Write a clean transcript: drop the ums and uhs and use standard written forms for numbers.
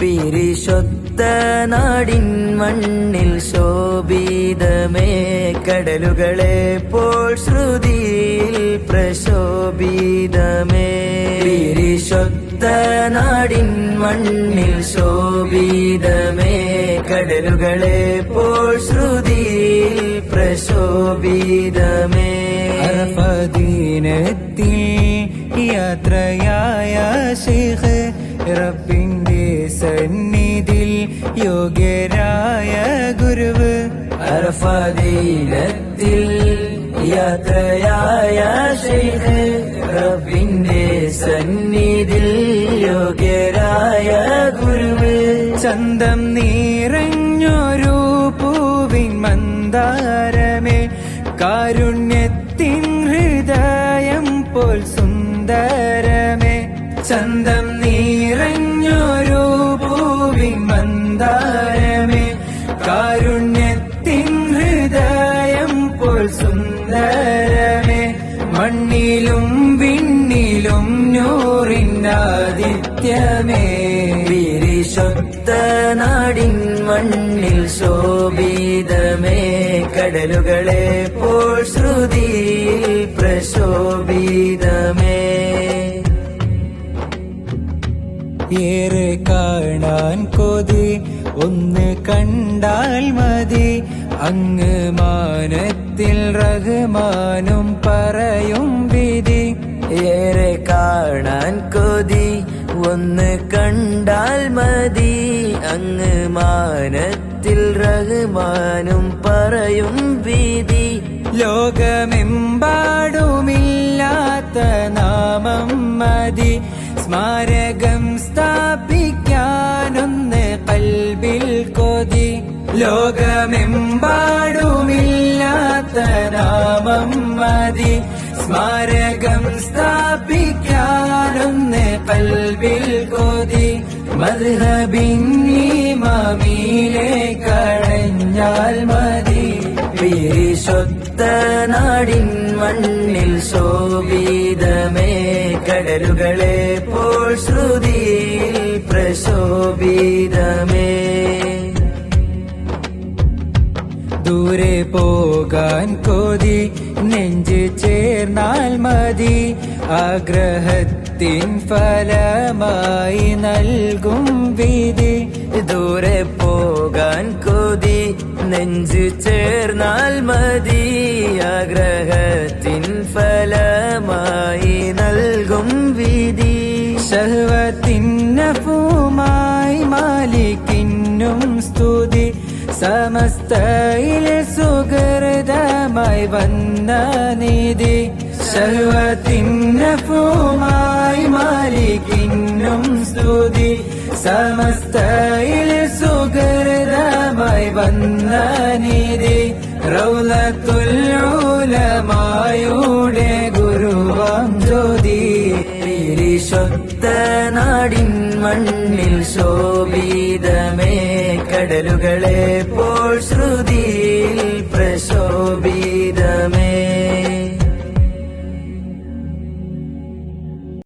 പിരിശൊത്ത നാടിൻ മണ്ണിൽ ശോഭിതമേ കടലുകളെ പോൽ ശ്രുതിയിൽ പ്രശോഭിതമേ പിരിശൊത്ത നാടിൻ മണ്ണിൽ ശോഭിതമേ കടലുകളെ പോൽ ശ്രുതിയിൽ പ്രശോഭിതമേ അറഫദീനത്തിൽ യാത്രയായ ശൈഖ് റബ്ബിന്റെ സന്നിധിയിൽ യോഗ്യരായ ഗുരുവ് അറഫദീനത്തിൽ യാത്രയായ ശൈഖ് റബ്ബിന്റെ സന്നിധിയിൽ യോഗ്യരായ ഗുരുവ് ചന്തം നിറഞ്ഞൊരു പൂവിൻ മന്ദാരമേ കാരുണ്യത്തിൻ ഹൃദയം പോൽ സുന്ദരമേ ചന്തം നിറഞ്ഞൊരു പൂവിൻ മന്ദാരമേ കാരുണ്യത്തിൻ ഹൃദയം പോൽ സുന്ദരമേ മണ്ണിലും വിണ്ണിലും നൂറിനാദിത്യമേ പിരിശൊത്ത നാടിൻ മണ്ണിൽ ശോഭിതമേ കടലുകളെ പോൽ ശ്രുതിയിൽ പ്രശോഭിതമേ ഏറെ കാണാൻ കൊതി ഒന്ന് കണ്ടാൽ മതി അങ്ങ് മാനത്തിൽ റഹ്മാനും പറയും വിധി ഏറെ കാണാൻ കൊതി ഒന്ന് കണ്ടാൽ മതി അങ്ങ് മാനത്തിൽ റഹ്മാനും പറയും വിധി ലോകമെമ്പാടുമില്ലാത്ത നാമം മതി സ്മാരകം സ്ഥാപിക്കാനൊന്ന് കൽബിൽ കൊതി ലോകമെമ്പാടുമില്ലാത്ത നാമം മതി സ്മാരകം സ്ഥാപിക്കാനൊന്ന് കൽബിൽ കൊതി മദ്ഹബിന്നിമാമിലെ കടഞ്ഞാൽ മതി പിരിശൊത്ത നാടിൻ മണ്ണിൽ ശോഭിതമേ കടലുകളെ പോൽ ശ്രുതിയിൽ പ്രശോഭിതമേ ദൂരെ പോകാൻ കൊതി നെഞ്ച് ചേർന്നാൽ മതി ആഗ്രഹത്തിൻ ഫലമായി നൽകും വിധി ദൂരെ പോകാൻ കൊതി നെഞ്ച് ചേർന്നാൽ മതി ആഗ്രഹത്തിൻ ഫലമായി നൽകും വിധി ശഹ്വത്തിന്നഫുമായി മാലിക്കിന്നും സ്തുതി സമസ്തയിൽ സുഹൃതമായി വന്ന നിധി ശഹ്വത്തിന്നഫുമായി മാലിക്കിന്നും സ്തുതി സമസ്തയിൽ സുഹൃതമായി വന്ന നിധി റൗളത്തുൽ ഉലമായുടെ ഗുരുവാം ജ്യോതി പിരിശൊത്ത നാടിൻ മണ്ണിൽ ശോഭിതമേ കടലുകളെ പോൽ ശ്രുതിയിൽ പ്രശോഭിതമേ